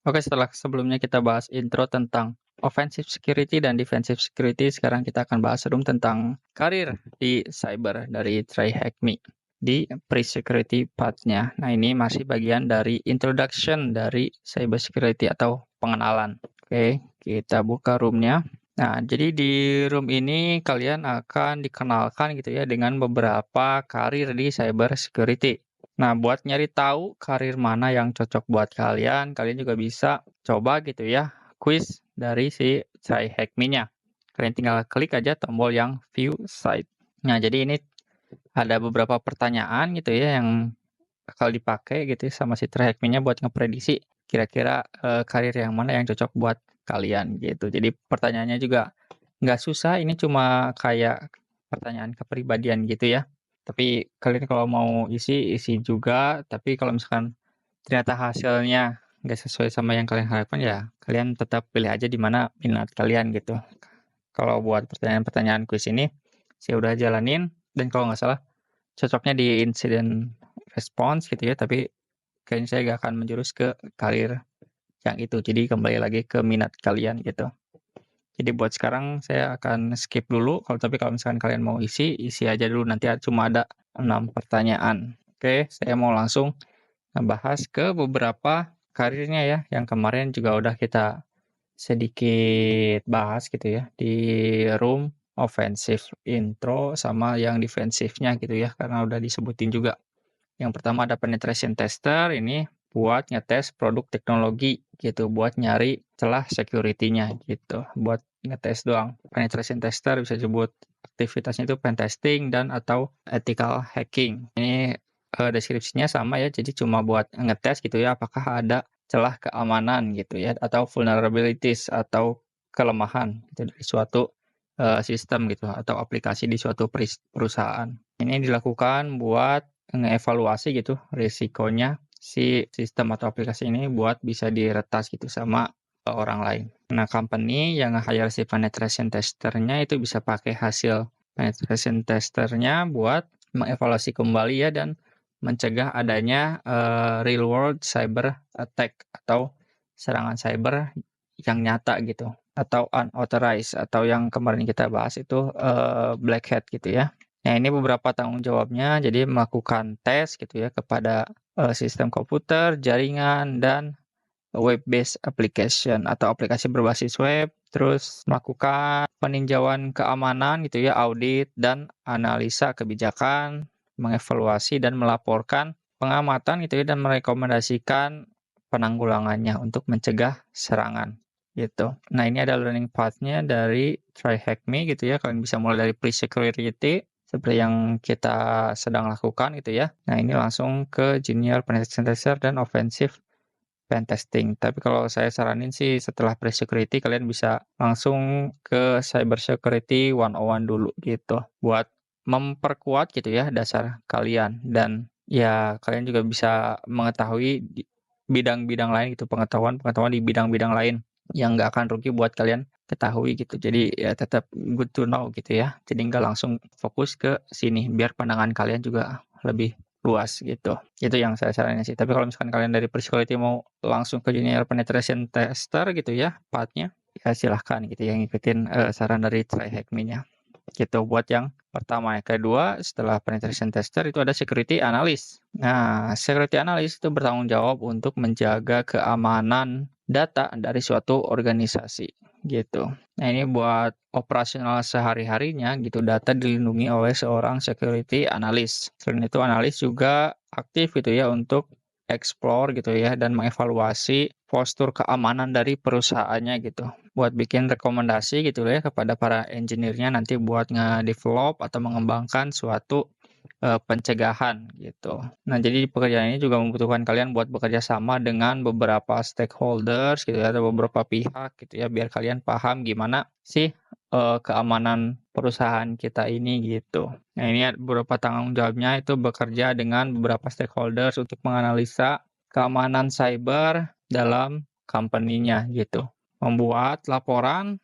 Oke, setelah sebelumnya kita bahas intro tentang offensive security dan defensive security, sekarang kita akan bahas room tentang karir di cyber dari Try Hack Me di pre-security part-nya. Nah, ini masih bagian dari introduction dari cyber security atau pengenalan. Oke, kita buka room-nya. Nah, jadi di room ini kalian akan dikenalkan gitu ya dengan beberapa karir di cyber security. Nah, buat nyari tahu karir mana yang cocok buat kalian, kalian juga bisa coba gitu ya, quiz dari si Try Hack Me-nya. Kalian tinggal klik aja tombol yang view site. Nah, jadi ini ada beberapa pertanyaan gitu ya yang bakal dipakai gitu ya sama si Try Hack Me-nya buat ngeprediksi kira-kira karir yang mana yang cocok buat kalian gitu. Jadi pertanyaannya juga nggak susah, ini cuma kayak pertanyaan kepribadian gitu ya. Tapi kalian kalau mau isi, isi juga, tapi kalau misalkan ternyata hasilnya nggak sesuai sama yang kalian harapkan, ya kalian tetap pilih aja di mana minat kalian gitu. Kalau buat pertanyaan-pertanyaan kuis ini, saya udah jalanin dan kalau nggak salah cocoknya di incident response gitu ya, tapi kayaknya saya nggak akan menjurus ke karir yang itu. Jadi kembali lagi ke minat kalian gitu. Jadi buat sekarang saya akan skip dulu, kalau misalkan kalian mau isi, isi aja dulu, nanti cuma ada 6 pertanyaan. Oke, saya mau langsung ngebahas ke beberapa karirnya ya, yang kemarin juga udah kita sedikit bahas gitu ya, di room offensive intro sama yang defensifnya gitu ya, karena udah disebutin juga. Yang pertama ada penetration tester, ini buat ngetes produk teknologi gitu, buat nyari celah security-nya gitu, buat ngetes doang. Penetration tester bisa disebut aktivitasnya itu pen testing dan atau ethical hacking. Ini deskripsinya sama ya, jadi cuma buat ngetes gitu ya, apakah ada celah keamanan gitu ya, atau vulnerabilities atau kelemahan gitu dari suatu sistem gitu atau aplikasi di suatu perusahaan. Ini dilakukan buat ngevaluasi gitu risikonya si sistem atau aplikasi ini buat bisa diretas gitu sama orang lain. Nah, company yang nge-hire si penetration tester-nya itu bisa pakai hasil penetration tester-nya buat mengevaluasi kembali ya dan mencegah adanya real world cyber attack atau serangan cyber yang nyata gitu atau unauthorized atau yang kemarin kita bahas itu black hat gitu ya. Nah, ini beberapa tanggung jawabnya, jadi melakukan tes gitu ya kepada sistem komputer, jaringan, dan web-based application atau aplikasi berbasis web, terus melakukan peninjauan keamanan gitu ya, audit dan analisa kebijakan, mengevaluasi dan melaporkan pengamatan gitu ya, dan merekomendasikan penanggulangannya untuk mencegah serangan gitu. Nah, ini ada learning path-nya dari Try Hack Me gitu ya, kalian bisa mulai dari pre-security seperti yang kita sedang lakukan gitu ya. Nah, ini langsung ke junior penetration tester dan offensive pen testing. Tapi kalau saya saranin sih setelah pre-security kalian bisa langsung ke cyber security 101 dulu gitu, buat memperkuat gitu ya dasar kalian dan ya kalian juga bisa mengetahui di bidang-bidang lain gitu, pengetahuan-pengetahuan di bidang-bidang lain yang nggak akan rugi buat kalian ketahui gitu. Jadi ya tetap good to know gitu ya. Jadi nggak langsung fokus ke sini biar pandangan kalian juga lebih luas gitu. Itu yang saya saranin sih. Tapi kalau misalkan kalian dari Persquality mau langsung ke junior penetration tester gitu ya, part-nya, ya silahkan gitu ya ngikutin saran dari Try Hack Me-nya. Gitu buat yang pertama. Yang kedua, setelah penetration tester itu ada security analyst. Nah, security analyst itu bertanggung jawab untuk menjaga keamanan data dari suatu organisasi gitu. Nah, ini buat operasional sehari-harinya gitu, data dilindungi oleh seorang security analyst. Selain itu, analis juga aktif gitu ya untuk explore gitu ya dan mengevaluasi postur keamanan dari perusahaannya gitu. Buat bikin rekomendasi gitu ya kepada para engineer-nya nanti buat nge-develop atau mengembangkan suatu pencegahan gitu. Nah, jadi pekerjaan ini juga membutuhkan kalian buat bekerja sama dengan beberapa stakeholders gitu ya, atau beberapa pihak gitu ya, biar kalian paham gimana sih keamanan perusahaan kita ini gitu. Nah, ini ada beberapa tanggung jawabnya itu bekerja dengan beberapa stakeholders untuk menganalisa keamanan cyber dalam company-nya gitu. Membuat laporan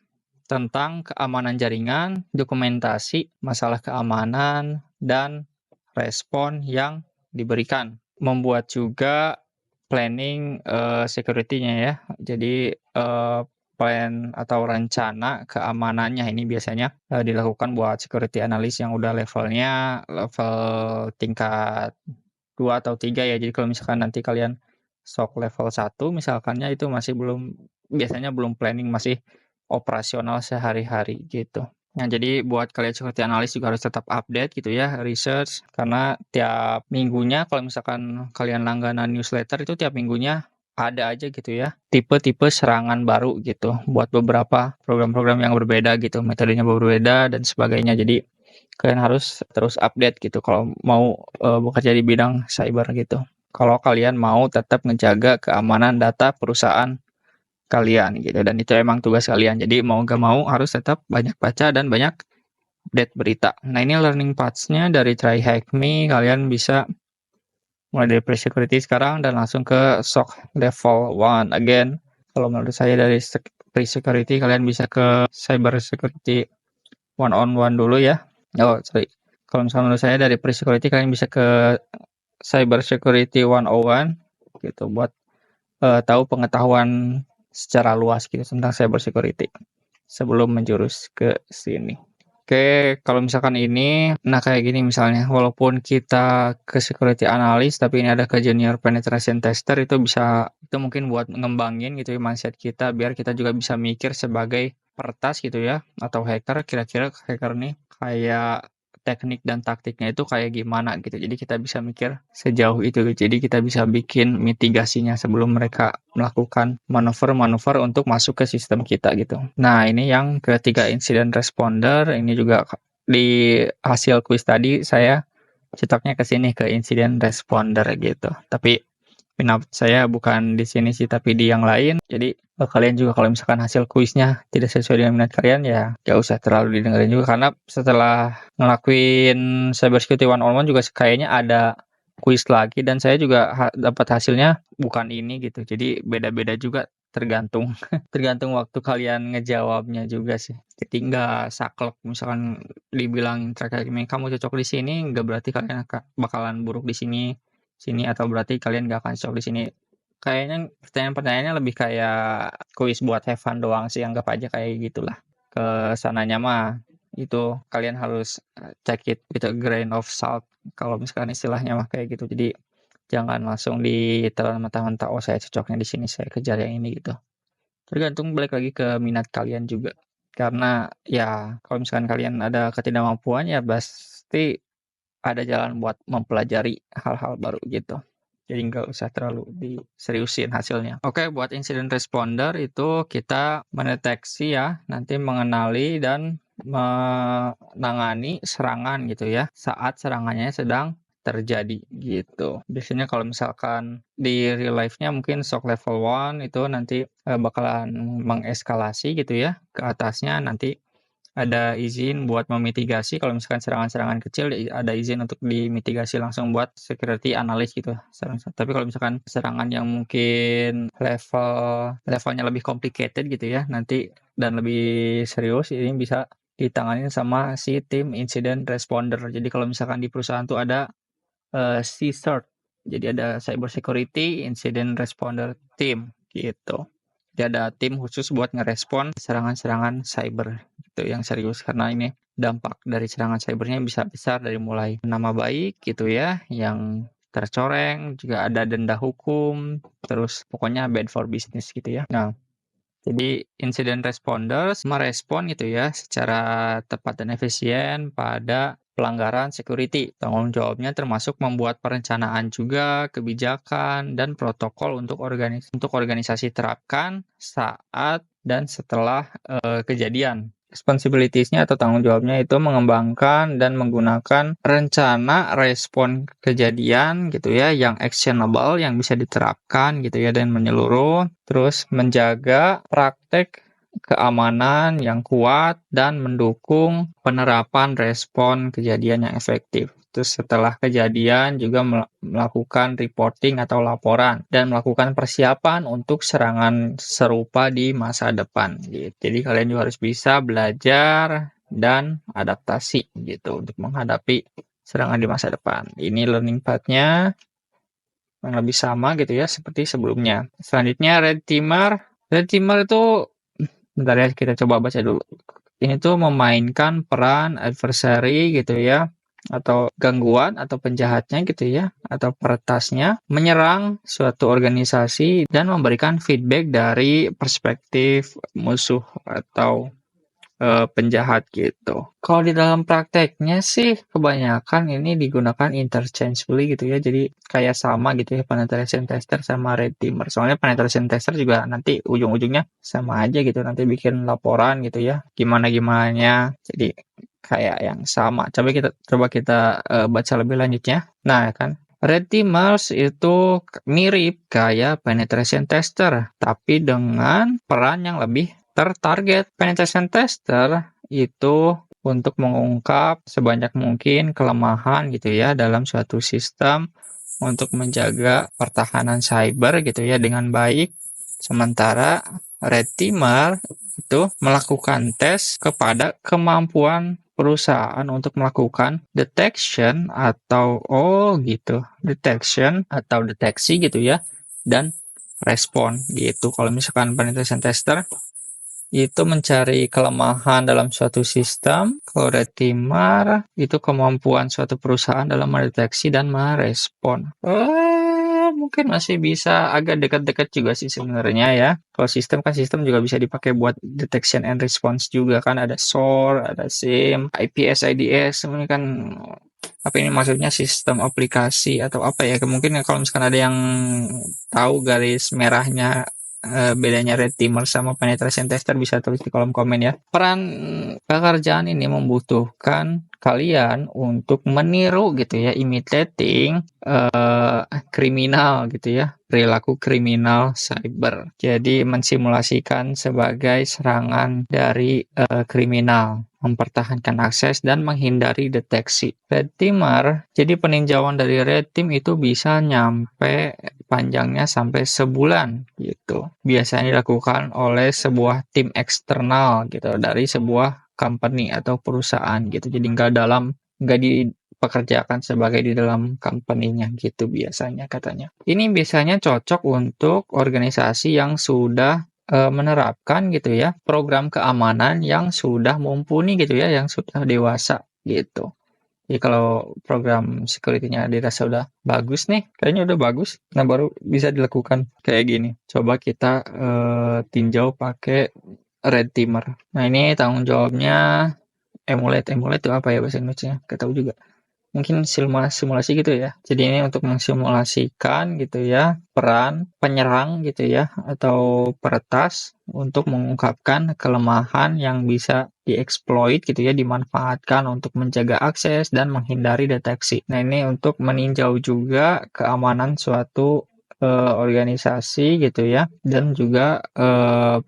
tentang keamanan jaringan, dokumentasi masalah keamanan, dan respon yang diberikan. Membuat juga planning security-nya ya. Jadi plan atau rencana keamanannya ini biasanya dilakukan buat security analyst yang udah levelnya level tingkat 2 atau 3 ya. Jadi kalau misalkan nanti kalian SOC level 1 misalkannya itu masih biasanya belum planning, masih operasional sehari-hari gitu. Nah, jadi buat kalian security analyst juga harus tetap update gitu ya, research, karena tiap minggunya kalau misalkan kalian langganan newsletter itu tiap minggunya ada aja gitu ya, tipe-tipe serangan baru gitu buat beberapa program-program yang berbeda gitu, metodenya berbeda dan sebagainya. Jadi kalian harus terus update gitu kalau mau bekerja di bidang cyber gitu. Kalau kalian mau tetap menjaga keamanan data perusahaan kalian gitu, dan itu emang tugas kalian. Jadi mau gak mau harus tetap banyak baca dan banyak update berita. Nah, ini learning paths-nya dari TryHackMe. Kalian bisa mulai dari pre-security sekarang dan langsung ke SOC level 1 again. Kalau menurut saya dari pre-security kalian bisa ke cyber security 1-on-1 dulu ya. Oh, sorry. Kalau misalnya menurut saya dari pre-security kalian bisa ke cyber security 101 gitu buat tahu pengetahuan secara luas gitu tentang cyber security sebelum menjurus ke sini. Oke, kalau misalkan ini, nah kayak gini misalnya, walaupun kita ke security analyst, tapi ini ada ke junior penetration tester, itu mungkin buat ngembangin gitu ya mindset kita, biar kita juga bisa mikir sebagai peretas gitu ya, atau hacker, kira-kira hacker nih kayak teknik dan taktiknya itu kayak gimana gitu. Jadi kita bisa mikir sejauh itu. Jadi kita bisa bikin mitigasinya sebelum mereka melakukan manuver-manuver untuk masuk ke sistem kita gitu. Nah, ini yang ketiga incident responder. Ini juga di hasil quiz tadi saya cetaknya ke sini ke incident responder gitu. Tapi minat saya bukan di sini sih, tapi di yang lain. Jadi kalian juga kalau misalkan hasil kuisnya tidak sesuai dengan minat kalian, ya gak usah terlalu didengerin juga, karena setelah ngelakuin cybersecurity 1-on-1 juga kayaknya ada kuis lagi, dan saya juga dapat hasilnya bukan ini gitu. Jadi beda-beda juga, tergantung tergantung waktu kalian ngejawabnya juga sih. Jadi nggak saklek misalkan dibilang kamu cocok di sini, nggak berarti kalian bakalan buruk di sini atau berarti kalian gak akan cocok di sini. Kayaknya pertanyaan-pertanyaannya lebih kayak kuis buat have fun doang sih, anggap aja kayak gitulah. Ke sananya mah itu kalian harus take it with a grain of salt kalau misalkan istilahnya mah kayak gitu. Jadi jangan langsung ditelan mentah-mentah, oh saya cocoknya di sini, saya kejar yang ini gitu. Tergantung, balik lagi ke minat kalian juga. Karena ya kalau misalkan kalian ada ketidakmampuan, ya pasti ada jalan buat mempelajari hal-hal baru gitu. Jadi nggak usah terlalu diseriusin hasilnya. Oke, buat incident responder itu kita mendeteksi ya, nanti mengenali dan menangani serangan gitu ya, saat serangannya sedang terjadi gitu. Biasanya kalau misalkan di real life-nya mungkin SOC level 1 itu nanti bakalan mengeskalasi gitu ya ke atasnya, nanti ada izin buat memitigasi. Kalau misalkan serangan-serangan kecil, ada izin untuk dimitigasi langsung buat security analyst gitu. Tapi kalau misalkan serangan yang mungkin levelnya lebih complicated gitu ya, nanti dan lebih serius, ini bisa ditangani sama si tim incident responder. Jadi kalau misalkan di perusahaan tuh ada CSIRT, jadi ada Cyber Security Incident Responder Team gitu. Jadi ada tim khusus buat ngerespon serangan-serangan cyber gitu yang serius, karena ini dampak dari serangan cybernya bisa besar, dari mulai nama baik gitu ya yang tercoreng, juga ada denda hukum, terus pokoknya bad for business gitu ya. Nah, jadi incident responders merespon gitu ya secara tepat dan efisien pada pelanggaran security. Tanggung jawabnya termasuk membuat perencanaan juga, kebijakan, dan protokol untuk organisasi terapkan saat dan setelah kejadian. Responsibilities-nya atau tanggung jawabnya itu mengembangkan dan menggunakan rencana respon kejadian gitu ya, yang actionable, yang bisa diterapkan gitu ya, dan menyeluruh. Terus menjaga praktek keamanan yang kuat dan mendukung penerapan respon kejadian yang efektif. Terus setelah kejadian juga melakukan reporting atau laporan dan melakukan persiapan untuk serangan serupa di masa depan gitu. Jadi kalian juga harus bisa belajar dan adaptasi gitu untuk menghadapi serangan di masa depan. Ini learning path-nya. kurang lebih sama gitu ya seperti sebelumnya. Selanjutnya red teamer. Red teamer itu bentar ya, kita coba baca dulu. Ini tuh memainkan peran adversary gitu ya, atau gangguan atau penjahatnya gitu ya, atau peretasnya, menyerang suatu organisasi dan memberikan feedback dari perspektif musuh atau penjahat gitu. Kalau di dalam prakteknya sih kebanyakan ini digunakan interchangeably gitu ya. Jadi kayak sama gitu ya penetration tester sama red teamer. Soalnya penetration tester juga nanti ujung-ujungnya sama aja gitu. Nanti bikin laporan gitu ya. Gimana-gimananya. Jadi kayak yang sama. Coba kita baca lebih lanjutnya. Nah, kan red teamers itu mirip kayak penetration tester, tapi dengan peran yang lebih tertarget. Penetration tester itu untuk mengungkap sebanyak mungkin kelemahan gitu ya dalam suatu sistem untuk menjaga pertahanan cyber gitu ya dengan baik. Sementara red teamer itu melakukan tes kepada kemampuan perusahaan untuk melakukan detection atau deteksi gitu ya, dan respon gitu. Kalau misalkan penetration tester itu mencari kelemahan dalam suatu sistem, kalau red teamer itu kemampuan suatu perusahaan dalam mendeteksi dan merespon. Mungkin masih bisa agak dekat-dekat juga sih sebenarnya ya. Kalau sistem kan sistem juga bisa dipakai buat detection and response juga kan, ada SOAR, ada SIEM, IPS, IDS, sebenarnya kan apa ini maksudnya sistem aplikasi atau apa ya? Mungkin kalau misalkan ada yang tahu garis merahnya bedanya red teamer sama penetration tester bisa tulis di kolom komen ya. Peran pekerjaan ini membutuhkan kalian untuk meniru gitu ya, imitating kriminal gitu ya, perilaku kriminal cyber. Jadi mensimulasikan sebagai serangan dari kriminal, mempertahankan akses dan menghindari deteksi. Red teamer, jadi peninjauan dari red team itu bisa nyampe panjangnya sampai sebulan gitu. Biasanya dilakukan oleh sebuah tim eksternal gitu dari sebuah company atau perusahaan gitu. Jadi nggak dipekerjakan sebagai di dalam company-nya gitu biasanya katanya. Ini biasanya cocok untuk organisasi yang sudah menerapkan gitu ya program keamanan yang sudah mumpuni gitu ya, yang sudah dewasa gitu. Jadi kalau program security-nya dirasa udah bagus nih, kayaknya udah bagus, nah baru bisa dilakukan kayak gini. Coba kita tinjau pakai red teamer. Nah ini tanggung jawabnya emulate itu apa ya bahasa Indonesia? Nggak tahu juga. Mungkin simulasi gitu ya. Jadi ini untuk mensimulasikan gitu ya peran penyerang gitu ya atau peretas untuk mengungkapkan kelemahan yang bisa dieksploit gitu ya, dimanfaatkan untuk menjaga akses dan menghindari deteksi. Nah, ini untuk meninjau juga keamanan suatu organisasi gitu ya, dan juga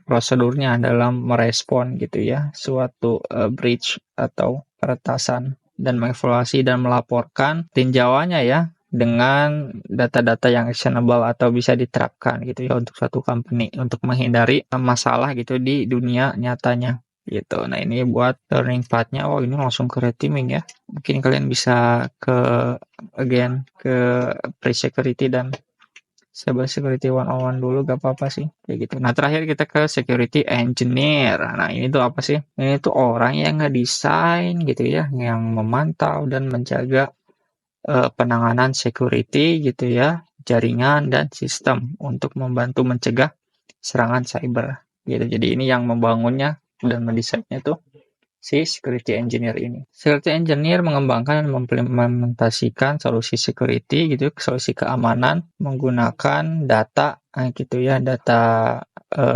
prosedurnya dalam merespon gitu ya suatu breach atau peretasan, dan mengevaluasi dan melaporkan tinjauannya ya dengan data-data yang actionable atau bisa diterapkan gitu ya untuk suatu company untuk menghindari masalah gitu di dunia nyatanya gitu. Nah, ini buat learning path-nya. Oh, ini langsung ke red teaming ya. Mungkin kalian bisa ke pre-security dan cyber security 101 dulu, gak apa-apa sih kayak gitu. Nah, terakhir kita ke security engineer. Nah, ini tuh apa sih? Ini tuh orang yang ngedesain gitu ya, yang memantau dan menjaga penanganan security gitu ya, jaringan dan sistem untuk membantu mencegah serangan cyber gitu. Jadi ini yang membangunnya dan mendesainnya tuh si security engineer ini. Security engineer mengembangkan dan mengimplementasikan solusi security gitu, solusi keamanan menggunakan data gitu ya, data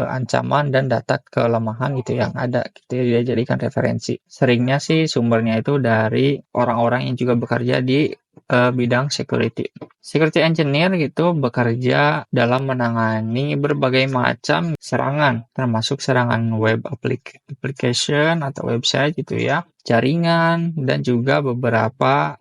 ancaman dan data kelemahan gitu yang ada gitu ya, dia jadikan referensi. Seringnya sih sumbernya itu dari orang-orang yang juga bekerja di bidang security. Security engineer gitu bekerja dalam menangani berbagai macam serangan, termasuk serangan web application atau website gitu ya, jaringan, dan juga beberapa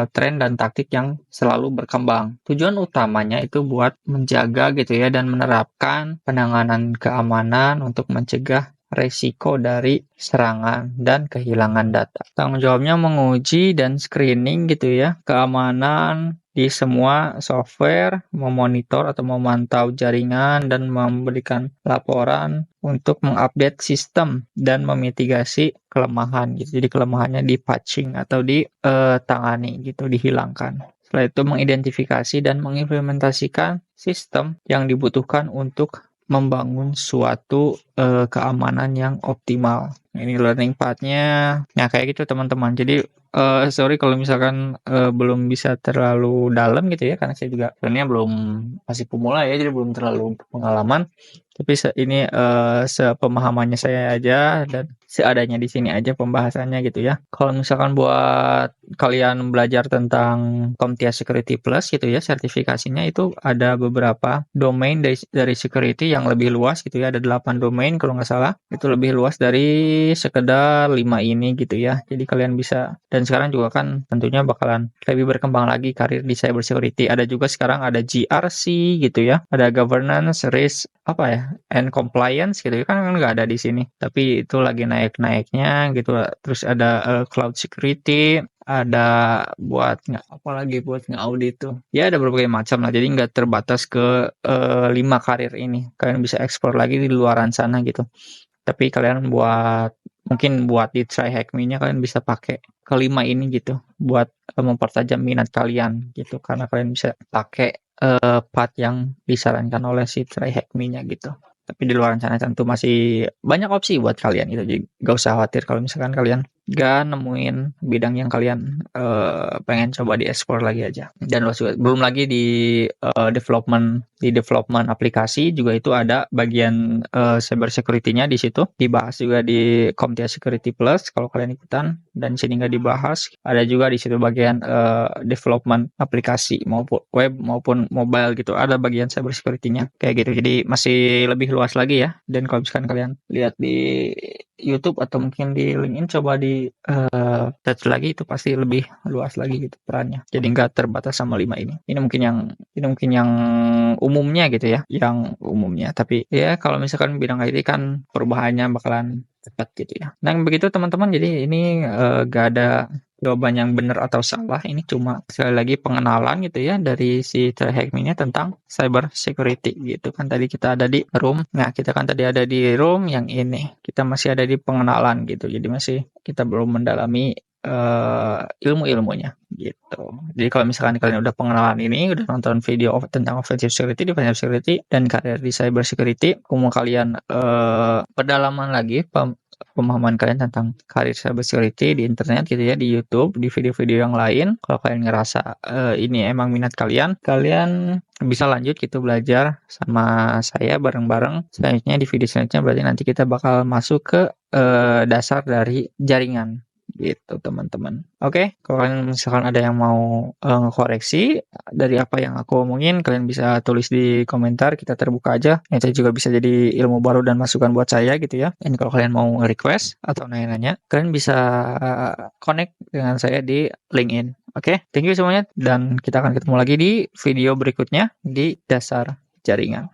tren dan taktik yang selalu berkembang. Tujuan utamanya itu buat menjaga gitu ya dan menerapkan penanganan keamanan untuk mencegah resiko dari serangan dan kehilangan data. Tanggung jawabnya menguji dan screening gitu ya keamanan di semua software, memonitor atau memantau jaringan dan memberikan laporan untuk mengupdate sistem dan memitigasi kelemahan gitu. Jadi kelemahannya di-patching atau ditangani gitu, dihilangkan. Setelah itu mengidentifikasi dan mengimplementasikan sistem yang dibutuhkan untuk membangun suatu keamanan yang optimal. Ini learning part-nya. Nah, kayak gitu teman-teman. Jadi sorry kalau misalkan belum bisa terlalu dalam gitu ya, karena saya juga sebenarnya masih pemula ya, jadi belum terlalu pengalaman. Tapi ini sepemahamannya saya aja dan seadanya di sini aja pembahasannya gitu ya. Kalau misalkan buat kalian belajar tentang CompTIA Security Plus gitu ya, sertifikasinya itu ada beberapa domain dari security yang lebih luas gitu ya, ada 8 domain kalau nggak salah. Itu lebih luas dari sekedar 5 ini gitu ya. Jadi kalian bisa, dan sekarang juga kan tentunya bakalan lebih berkembang lagi karir di cyber security. Ada juga sekarang ada GRC gitu ya, ada governance, risk, apa ya, and compliance gitu ya, kan nggak ada di sini. Tapi itu lagi naik-naiknya gitu. Terus ada cloud security, ada buat apalagi buat nge-audit tuh. Ya ada berbagai macam lah. Jadi nggak terbatas ke 5 karir ini. Kalian bisa explore lagi di luaran sana gitu. Tapi kalian mungkin buat di Try Hack Me-nya kalian bisa pakai kelima ini gitu buat mempertajam minat kalian gitu, karena kalian bisa pakai part yang disarankan oleh si Try Hack Me-nya gitu. Tapi di luar sana tentu masih banyak opsi buat kalian gitu. Jadi gak usah khawatir kalau misalkan kalian gak nemuin bidang yang kalian pengen coba di-explore lagi aja. Dan belum lagi di development aplikasi juga itu ada bagian cyber security-nya di situ. Dibahas juga di CompTIA Security Plus kalau kalian ikutan, dan sini nggak dibahas. Ada juga di situ bagian development aplikasi maupun web maupun mobile gitu. Ada bagian cyber security-nya kayak gitu. Jadi masih lebih luas lagi ya. Dan kalau misalkan kalian lihat di YouTube atau mungkin di LinkedIn, coba di search lagi, itu pasti lebih luas lagi gitu perannya. Jadi nggak terbatas sama 5 ini. Ini mungkin yang umumnya gitu ya, yang umumnya. Tapi ya kalau misalkan bidang IT kan perubahannya bakalan cepat gitu ya. Nah begitu teman-teman. Jadi ini gak ada jawaban yang benar atau salah. Ini cuma sekali lagi pengenalan gitu ya dari si Try Hack Me-nya tentang cyber security gitu kan. Tadi kita ada di room. Nah kita kan tadi ada di room yang ini. Kita masih ada di pengenalan gitu. Jadi masih kita belum mendalami ilmu-ilmunya gitu. Jadi kalau misalkan kalian udah pengenalan ini, udah nonton video tentang offensive security, defensive security, dan karir di cyber security, mau kalian pendalaman lagi pemahaman kalian tentang karir cyber security di internet gitu ya, di YouTube, di video-video yang lain. Kalau kalian ngerasa ini emang minat kalian bisa lanjut gitu belajar sama saya bareng-bareng. Selanjutnya di video selanjutnya berarti nanti kita bakal masuk ke dasar dari jaringan gitu teman-teman. Oke, kalau kalian misalkan ada yang mau koreksi dari apa yang aku omongin, kalian bisa tulis di komentar, kita terbuka aja. Itu juga bisa jadi ilmu baru dan masukan buat saya gitu ya. Dan kalau kalian mau request atau nanya-nanya, kalian bisa connect dengan saya di LinkedIn. Oke, thank you semuanya, dan kita akan ketemu lagi di video berikutnya di dasar jaringan.